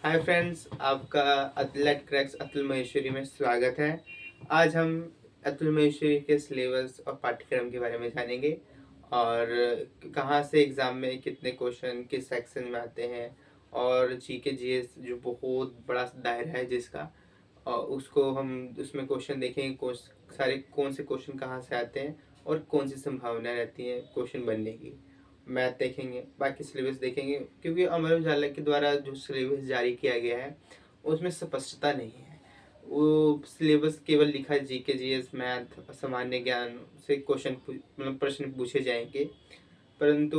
Hi friends, आपका athlete cracks Atul Maheshwari में स्वागत है। आज हम अतुल महेश्वरी के सिलेबस और पाठ्यक्रम के बारे में जानेंगे और कहाँ से एग्ज़ाम में कितने क्वेश्चन किस सेक्शन में आते हैं और जीके जीएस जो बहुत बड़ा दायरा है जिसका और उसको हम उसमें क्वेश्चन देखेंगे सारे कौन से क्वेश्चन कहाँ से आते हैं और कौन सी संभावना रहती है क्वेश्चन बनने की। मैथ देखेंगे, बाकी सिलेबस देखेंगे क्योंकि अमर उजाला के द्वारा जो सिलेबस जारी किया गया है उसमें स्पष्टता नहीं है। वो सिलेबस केवल लिखा है जीके जीएस मैथ सामान्य ज्ञान से क्वेश्चन मतलब प्रश्न पूछे जाएंगे, परंतु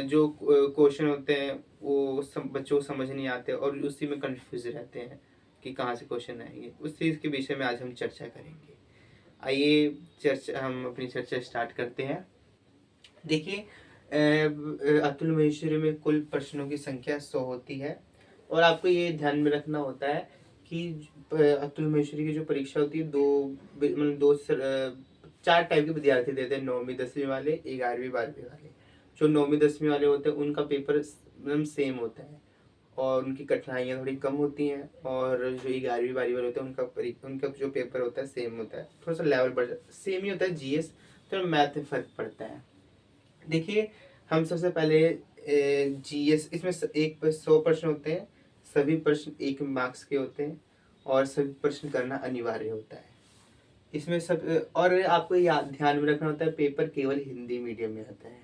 जो क्वेश्चन होते हैं वो बच्चों को समझ नहीं आते और उसी में कंफ्यूज रहते हैं कि कहाँ से क्वेश्चन आएंगे। उस चीज़ के विषय में आज हम चर्चा करेंगे। आइए चर्चा हम अपनी चर्चा स्टार्ट करते हैं। देखिए, अतुल महेश्वरी में कुल प्रश्नों की संख्या 100 होती है और आपको ये ध्यान में रखना होता है कि अतुल महेश्वरी की जो परीक्षा होती है मतलब चार टाइप के विद्यार्थी देते हैं। 9वीं 10वीं वाले, 11वीं 12वीं वाले। जो 9वीं 10वीं वाले होते हैं उनका पेपर मतलब सेम होता है और उनकी कठिनाइयाँ थोड़ी कम होती हैं, और जो 11वीं 12वीं वाले होते हैं उनका जो पेपर होता है सेम होता है, थोड़ा सा लेवल बढ़ जाता है, सेम ही होता है। जीएस तो मैथ में फर्क पड़ता है। देखिए, हम सबसे पहले जीएस इसमें एक पर 100 प्रश्न होते हैं। सभी प्रश्न 1 मार्क्स के होते हैं और सभी प्रश्न करना अनिवार्य होता है। इसमें सब और आपको याद ध्यान में रखना होता है, पेपर केवल हिंदी मीडियम में आता है।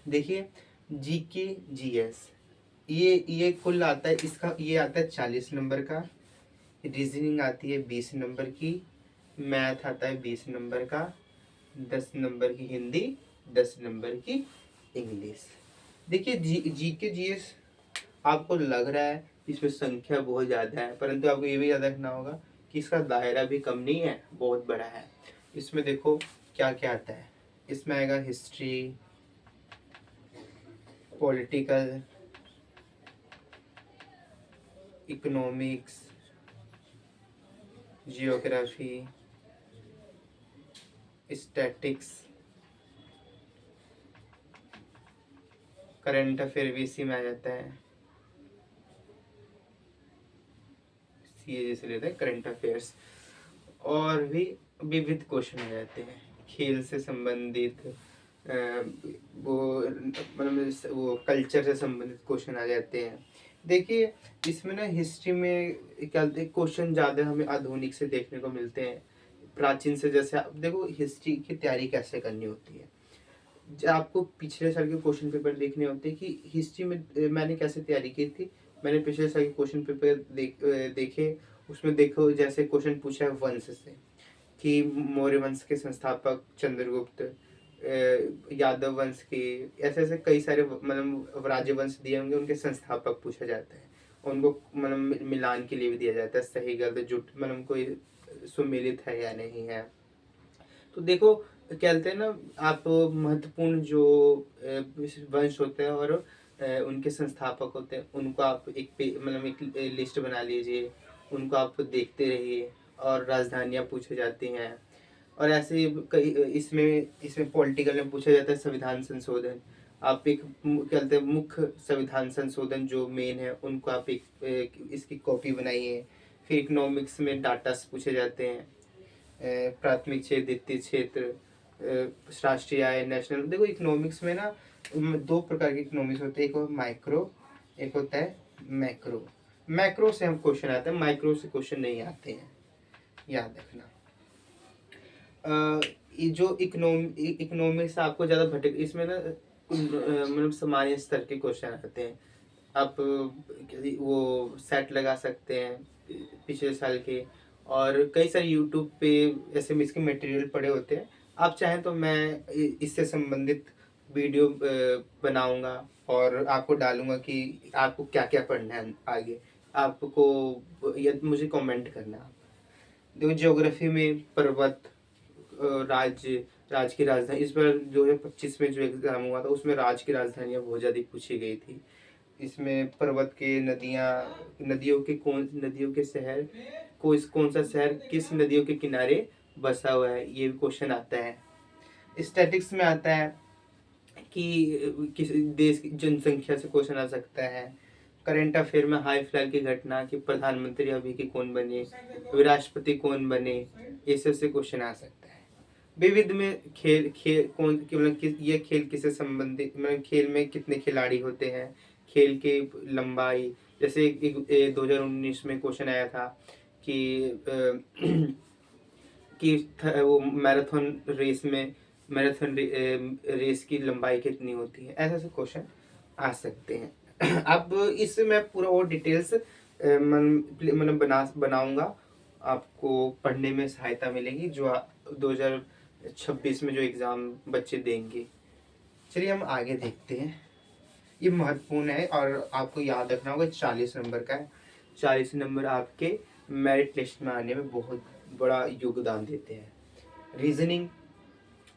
देखिए, जीके जीएस ये कुल आता है, इसका ये आता है 40 नंबर का। रीजनिंग आती है 20 नंबर की। मैथ आता है 20 नंबर का। 10 नंबर की हिंदी, 10 नंबर की इंग्लिश। देखिए, जीके जीएस आपको लग रहा है इसमें संख्या बहुत ज़्यादा है, परंतु आपको ये भी याद रखना होगा कि इसका दायरा भी कम नहीं है, बहुत बड़ा है। इसमें देखो क्या क्या आता है। इसमें आएगा history, political, economics, geography, statics, current affair भी इसी में आ जाता है। सीए जैसे लेते हैं करंट अफेयर्स, और भी विविध क्वेश्चन आ जाते हैं। खेल से संबंधित वो मतलब वो कल्चर से संबंधित क्वेश्चन आ जाते हैं। देखिए, इसमें ना हिस्ट्री में क्या क्वेश्चन ज़्यादा हमें आधुनिक से देखने को मिलते हैं, प्राचीन से। जैसे आप देखो हिस्ट्री की तैयारी कैसे करनी होती है, आपको पिछले साल के क्वेश्चन पेपर देखने होते हैं कि हिस्ट्री में मैंने कैसे तैयारी की थी। मैंने पिछले साल के क्वेश्चन पेपर देखे। उसमें देखो जैसे क्वेश्चन पूछा है वंश से कि मौर्य वंश के संस्थापक चंद्रगुप्त, यादव वंश के, ऐसे ऐसे कई सारे मतलब राज्य वंश दिए होंगे, उनके संस्थापक पूछा जाता है। उनको मतलब मिलान के लिए भी दिया जाता है, सही गलत जुट मतलब कोई सुमेलित है या नहीं है। तो देखो, कहते हैं ना आप महत्वपूर्ण जो वंश होते हैं और उनके संस्थापक होते हैं उनको आप मतलब एक लिस्ट बना लीजिए, उनको आप देखते रहिए और राजधानियाँ पूछी जाती हैं। और ऐसे ही कई इसमें इसमें पॉलिटिकल में पूछा जाता है संविधान संशोधन। आप एक कहते हैं मुख्य संविधान संशोधन जो मेन है उनको आप इसकी कॉपी बनाइए। फिर इकोनॉमिक्स में डाटा पूछे जाते हैं, प्राथमिक क्षेत्र, द्वितीय क्षेत्र, राष्ट्रीय आय, नेशनल। देखो इकोनॉमिक्स में ना दो प्रकार के इकोनॉमिक्स होते हैं, एक होता है माइक्रो, एक होता है मैक्रो। मैक्रो से हम क्वेश्चन आते हैं, माइक्रो से क्वेश्चन नहीं आते हैं, याद रखना। ये जो इकोनॉमिक्स आपको ज़्यादा भटक, इसमें ना मतलब सामान्य स्तर के क्वेश्चन आते हैं। आप वो सेट लगा सकते हैं पिछले साल के, और कई सारे यूट्यूब पे ऐसे इसके मटेरियल पड़े होते हैं। आप चाहें तो मैं इससे संबंधित वीडियो बनाऊंगा और आपको डालूंगा कि आपको क्या क्या पढ़ना है आगे। आपको मुझे कमेंट करना। देखो, ज्योग्राफी में पर्वत, राज्य की राजधानी, इस बार 2025 में जो एग्जाम हुआ था उसमें राज्य की राजधानियाँ बहुत ज़्यादा पूछी गई थी। इसमें पर्वत के नदियों के शहर कौन सा शहर किस नदियों के किनारे बसा हुआ है, ये भी क्वेश्चन आता है। स्टैटिक्स में आता है कि किस देश की जनसंख्या से क्वेश्चन आ सकता है। करंट अफेयर में हाल फिलहाल की घटना कि प्रधानमंत्री अभी के कौन बने, राष्ट्रपति कौन बने, ये सब से क्वेश्चन आ सकता है। विविध में खेल खेल कौन मतलब ये खेल किससे संबंधित, मतलब खेल में कितने खिलाड़ी होते हैं, खेल की लंबाई। जैसे 2019 में क्वेश्चन आया था कि वो मैराथन रेस की लंबाई कितनी होती है, ऐसे क्वेश्चन आ सकते हैं। अब इससे मैं पूरा और डिटेल्स मतलब बनाऊंगा, आपको पढ़ने में सहायता मिलेगी, जो 2026 में जो एग्ज़ाम बच्चे देंगे। चलिए हम आगे देखते हैं। ये महत्वपूर्ण है और आपको याद रखना होगा, 40 नंबर का है। 40 नंबर आपके मेरिट लिस्ट में आने में बहुत बड़ा योगदान देते हैं। रीजनिंग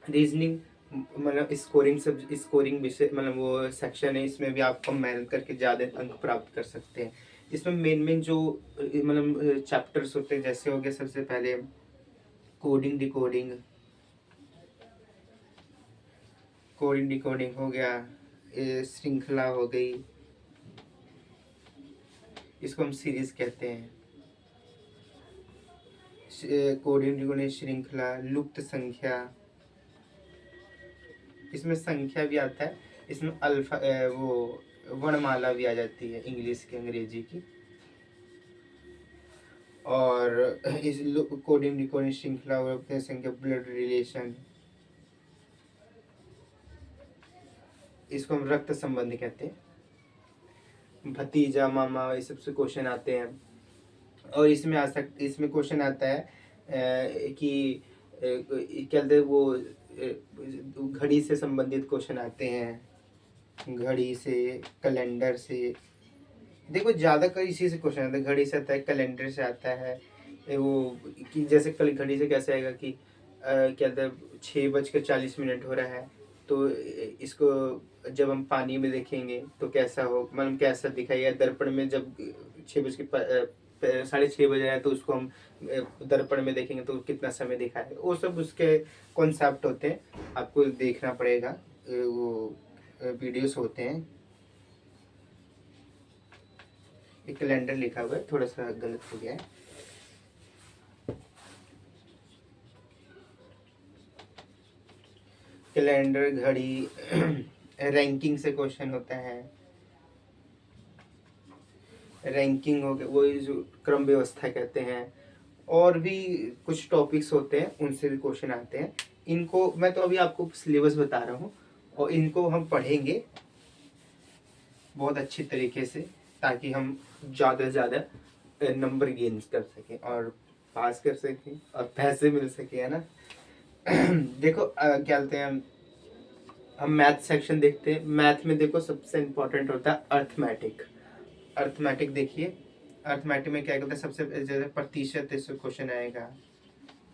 रीजनिंग मतलब स्कोरिंग विषय मतलब वो सेक्शन है, इसमें भी आप कम मेहनत करके ज़्यादा अंक प्राप्त कर सकते हैं। इसमें मेन जो मतलब चैप्टर्स होते हैं, जैसे हो गया सबसे पहले कोडिंग डिकोडिंग हो गया, श्रृंखला हो गई, इसको हम सीरीज कहते हैं। कोडिंग डिकोडिंग, श्रृंखला, लुप्त संख्या, इसमें संख्या भी आता है, इसमें अल्फा वो वर्णमाला भी आ जाती है, इंग्लिश की अंग्रेजी की। और इस कोडिंग डिकोडिंग, श्रृंखला, संख्या, ब्लड रिलेशन, इसको हम रक्त संबंध कहते हैं। भतीजा मामा, इस सबसे क्वेश्चन आते हैं। और इसमें क्वेश्चन आता है कि क्या कहते हैं वो घड़ी से संबंधित क्वेश्चन आते हैं, घड़ी से, कैलेंडर से। देखो ज़्यादा कर इसी से क्वेश्चन आता है, घड़ी से आता है, कैलेंडर से आता है। वो कि जैसे कल घड़ी से कैसे आएगा कि क्या कहते हैं 6:40 हो रहा है, तो इसको जब हम पानी में देखेंगे तो कैसा हो, मतलब कैसा दिखाई, या दर्पण में जब 6:06 बज रहा है तो उसको हम दर्पण में देखेंगे तो कितना समय दिखाएगा, वो सब उसके कॉन्सेप्ट होते हैं, आपको देखना पड़ेगा। वो वीडियोस होते हैं। एक कैलेंडर लिखा हुआ है, थोड़ा सा गलत हो गया है। कैलेंडर, घड़ी, रैंकिंग से क्वेश्चन होता है। रैंकिंग हो गया, वही जो क्रम व्यवस्था कहते हैं। और भी कुछ टॉपिक्स होते हैं, उनसे भी क्वेश्चन आते हैं। इनको मैं तो अभी आपको सिलेबस बता रहा हूँ, और इनको हम पढ़ेंगे बहुत अच्छी तरीके से, ताकि हम ज़्यादा से ज़्यादा नंबर गेन कर सकें और पास कर सकें और पैसे मिल सके, है ना। देखो क्या बोलते हैं, हम मैथ सेक्शन देखते हैं। मैथ में देखो सबसे इम्पोर्टेंट होता है अर्थमेटिक। अर्थमेटिक देखिए, अर्थमेटिक में क्या कहते हैं, सबसे जैसे प्रतिशत से क्वेश्चन आएगा,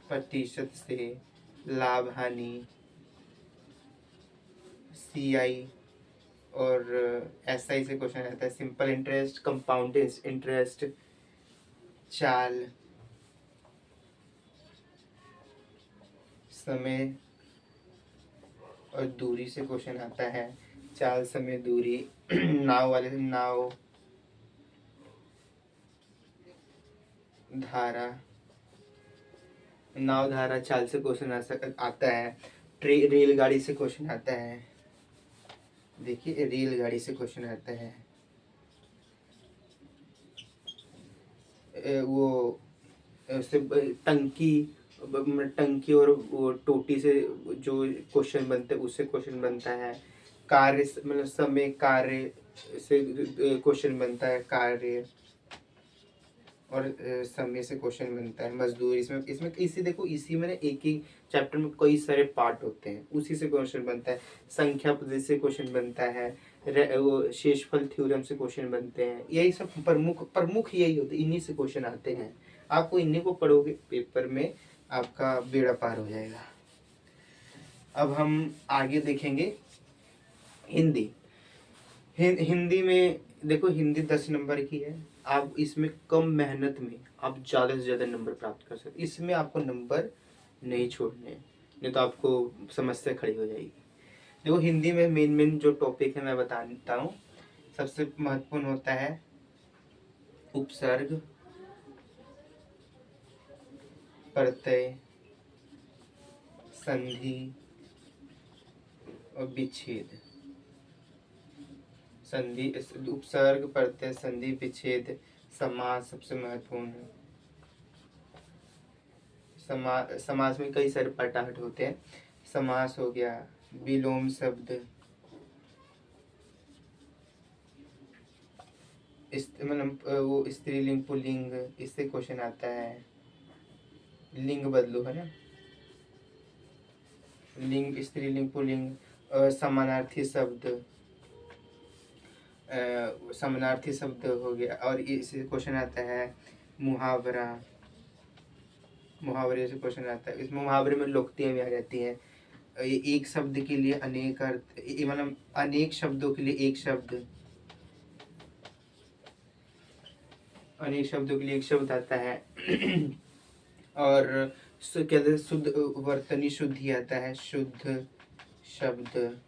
प्रतिशत से, लाभ हानि, CI, और SI से क्वेश्चन आता है, सिंपल इंटरेस्ट, कंपाउंड इंटरेस्ट, चाल, समय और दूरी से क्वेश्चन आता है, चाल, समय, दूरी। नाव वाले नाव, धारा, नाव, धारा, चाल से क्वेश्चन आता है। रेलगाड़ी से क्वेश्चन आता है, देखिए रेलगाड़ी से क्वेश्चन आता है। वो उससे टंकी और वो टोटी से जो क्वेश्चन बनते हैं, उससे क्वेश्चन बनता है। कार्य मतलब समय, कार्य से क्वेश्चन बनता है, कार्य और समय से क्वेश्चन बनता है। मजदूर, इसमें इसी देखो, इसी में एक ही चैप्टर में कई सारे पार्ट होते हैं, उसी से क्वेश्चन बनता है। संख्या पद्धति से क्वेश्चन बनता है, वो शेषफल थ्योरम से क्वेश्चन बनते हैं। यही सब प्रमुख यही होते, इन्हीं से क्वेश्चन आते हैं। आपको इन्हीं को पढ़ोगे, पेपर में आपका बेड़ा पार हो जाएगा। अब हम आगे देखेंगे हिंदी। हिंदी में देखो, हिंदी 10 नंबर की है। आप इसमें कम मेहनत में आप ज़्यादा से ज़्यादा नंबर प्राप्त कर सकते, इसमें आपको नंबर नहीं छोड़ने, नहीं तो आपको समस्या खड़ी हो जाएगी। देखो हिंदी में मेन जो टॉपिक है मैं बताता हूँ। सबसे महत्वपूर्ण होता है उपसर्ग, प्रत्यय, संधि और विच्छेद। संधि, उपसर्ग, प्रत्यय, संधि, विच्छेद। समास सबसे महत्वपूर्ण है। समास में कई सारे पार्ट होते हैं। समास हो गया, विलोम शब्द, मतलब वो स्त्रीलिंग पुल्लिंग, इससे क्वेश्चन आता है। लिंग बदलो, है ना, लिंग, स्त्रीलिंग पुल्लिंग, समानार्थी शब्द, समानार्थी शब्द हो गया। और इससे क्वेश्चन आता है मुहावरा, मुहावरे से क्वेश्चन आता है। इस मुहावरे में लोकोक्तियां भी आ जाती हैं। एक शब्द के लिए अनेक अर्थ, मतलब अनेक शब्दों के लिए एक शब्द, अनेक शब्दों के लिए एक शब्द आता है। और कहते हैं शुद्ध, वर्तनी शुद्धि आता है, शुद्ध शब्द,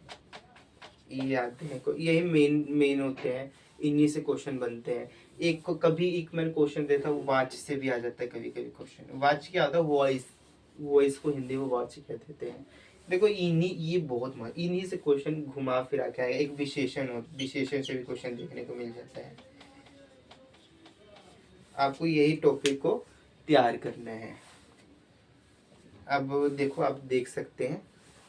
ये आते हैं। यही मेन होते हैं, इन्हीं से क्वेश्चन बनते हैं। एक को कभी एक मैंने क्वेश्चन देता हूँ, वाच से भी आ जाता है कभी कभी क्वेश्चन। वाच क्या होता है? वॉइस, वॉइस को हिंदी में वाच कह देते हैं। देखो इन्हीं, ये बहुत इन्हीं से क्वेश्चन घुमा फिरा के आएगा। एक विशेषण हो, विशेषण से भी क्वेश्चन देखने को मिल जाता है। आपको यही टॉपिक को तैयार करना है। अब देखो, आप देख सकते हैं।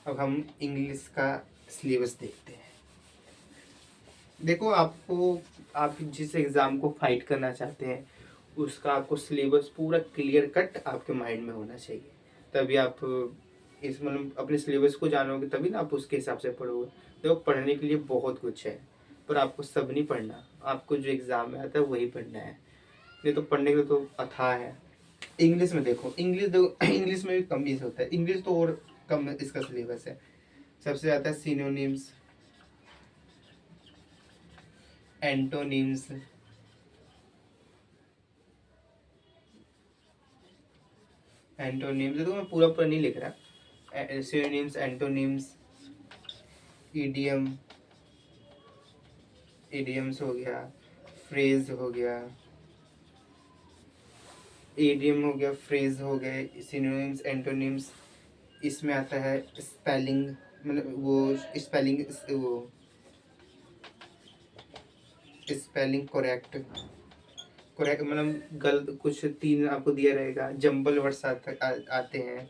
अब हम इंग्लिश का सिलेबस देखते हैं। देखो, आपको, आप जिस एग्ज़ाम को फाइट करना चाहते हैं उसका आपको सिलेबस पूरा क्लियर कट आपके माइंड में होना चाहिए। तभी आप इस, मतलब अपने सिलेबस को जानोगे, तभी ना आप उसके हिसाब से पढ़ोगे। देखो, पढ़ने के लिए बहुत कुछ है, पर आपको सब नहीं पढ़ना। आपको जो एग्ज़ाम में आता है वही पढ़ना है। नहीं तो पढ़ने के लिए तो अथाह है। इंग्लिश में देखो, इंग्लिश में भी कम चीज़ होता है। इंग्लिश तो और कम इसका सिलेबस है। सबसे ज़्यादा सिनोनिम्स, एंटोनिम्स, एंटोनिम्स। देखो, मैं पूरा पूरा नहीं लिख रहा। सिनोनिम्स, एंटोनिम्स, ईडियम, ईडियम्स हो गया, फ्रेज हो गया, ईडियम हो गया, फ्रेज हो गए, सिनोनिम्स, एंटोनिम्स। इसमें आता है स्पेलिंग, मतलब वो स्पेलिंग, वो स्पेलिंग करेक्ट, करेक्ट मतलब गलत कुछ तीन आपको दिया रहेगा। जंबल वर्ड्स आते हैं।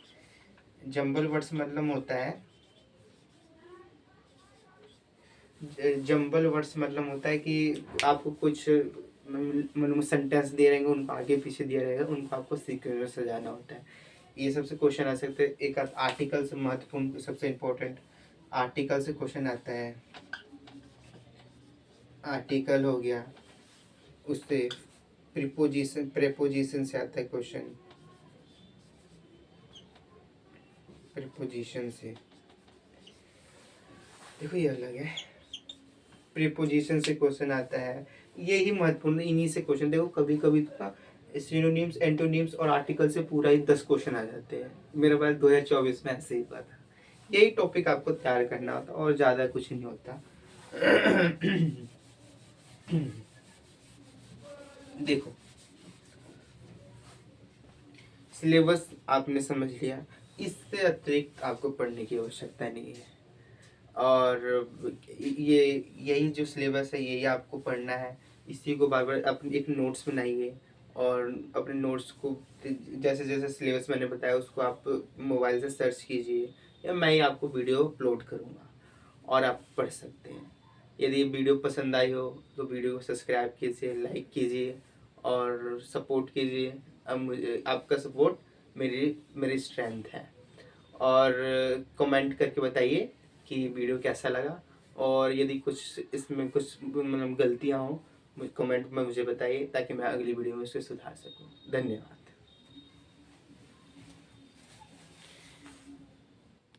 जंबल वर्ड्स मतलब होता है, जंबल वर्ड्स मतलब होता है कि आपको कुछ मतलब सेंटेंस दे रहेंगे, उनको आगे पीछे दिया रहेगा, उनको आपको सीक्वेंस में सजाना होता है। ये सबसे क्वेश्चन आ सकते हैं। एक आर्टिकल से महत्वपूर्ण, सबसे इम्पोर्टेंट आर्टिकल से क्वेश्चन आता है। आर्टिकल हो गया, उससे प्रीपोजिशन, प्रेपोजिशन से आता है क्वेश्चन, प्रीपोजिशन से। देखो ये अलग है, प्रीपोजिशन से क्वेश्चन आता है। यही महत्वपूर्ण, इन्हीं से क्वेश्चन। देखो कभी कभी तो सिनोनिम्स, एंटोनिम्स और आर्टिकल से पूरा ही 10 क्वेश्चन आ जाते हैं। मेरे पास 2024 में ऐसे ही हुआ था। यही टॉपिक आपको तैयार करना होता और ज़्यादा कुछ नहीं होता। देखो, सिलेबस आपने समझ लिया, इससे अतिरिक्त आपको पढ़ने की आवश्यकता नहीं है। और ये, यही जो सिलेबस है यही आपको पढ़ना है। इसी को बार बार अपनी एक नोट्स बनाइए, और अपने नोट्स को जैसे जैसे सिलेबस मैंने बताया उसको आप मोबाइल से सर्च कीजिए, या मैं ही आपको वीडियो अपलोड करूँगा और आप पढ़ सकते हैं। यदि वीडियो पसंद आई हो तो वीडियो को सब्सक्राइब कीजिए, लाइक कीजिए और सपोर्ट कीजिए। अब मुझे आपका सपोर्ट मेरी मेरी स्ट्रेंथ है। और कमेंट करके बताइए कि वीडियो कैसा लगा, और यदि कुछ इसमें कुछ मतलब गलतियाँ हों, मुझे कमेंट में मुझे बताइए, ताकि मैं अगली वीडियो में उसे सुधार सकूँ। धन्यवाद।